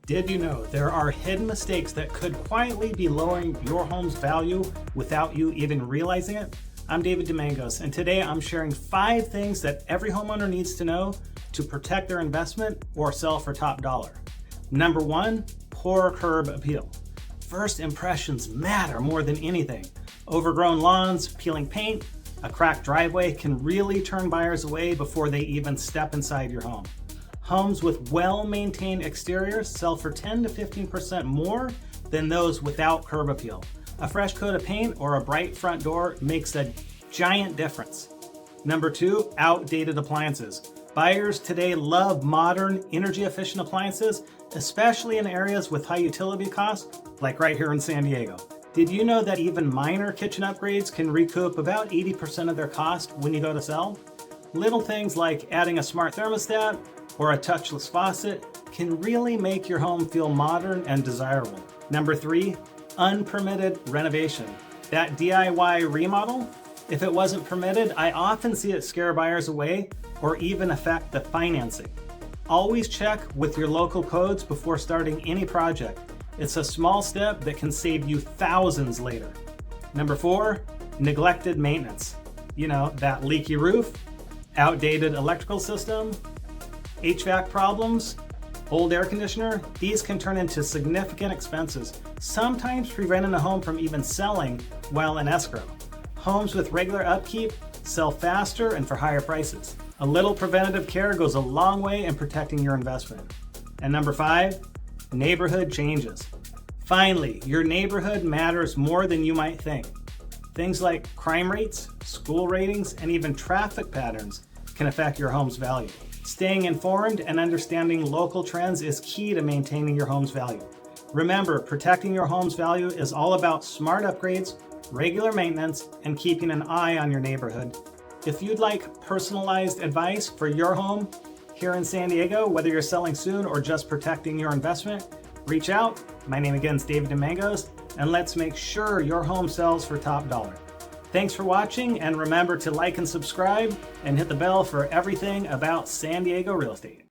Did you know there are hidden mistakes that could quietly be lowering your home's value without you even realizing it? I'm David Domingos, and today I'm sharing 5 things that every homeowner needs to know to protect their investment or sell for top dollar. Number 1, poor curb appeal. First impressions matter more than anything. Overgrown lawns, peeling paint, a cracked driveway can really turn buyers away before they even step inside your home. Homes with well-maintained exteriors sell for 10 to 15% more than those without curb appeal. A fresh coat of paint or a bright front door makes a giant difference. Number 2, outdated appliances. Buyers today love modern, energy-efficient appliances, especially in areas with high utility costs, like right here in San Diego. Did you know that even minor kitchen upgrades can recoup about 80% of their cost when you go to sell? Little things like adding a smart thermostat or a touchless faucet can really make your home feel modern and desirable. Number 3, unpermitted renovation. That DIY remodel, if it wasn't permitted, I often see it scare buyers away or even affect the financing. Always check with your local codes before starting any project. It's a small step that can save you thousands later. Number 4, neglected maintenance. You know, that leaky roof, outdated electrical system, HVAC problems, old air conditioner, these can turn into significant expenses, sometimes preventing a home from even selling while in escrow. Homes with regular upkeep sell faster and for higher prices. A little preventative care goes a long way in protecting your investment. And number 5, neighborhood changes. Finally, your neighborhood matters more than you might think. Things like crime rates, school ratings, and even traffic patterns can affect your home's value. Staying informed and understanding local trends is key to maintaining your home's value. Remember, protecting your home's value is all about smart upgrades, regular maintenance, and keeping an eye on your neighborhood. If you'd like personalized advice for your home here in San Diego, whether you're selling soon or just protecting your investment, reach out. My name again is David Domingos, and let's make sure your home sells for top dollar. Thanks for watching, and remember to like and subscribe and hit the bell for everything about San Diego real estate.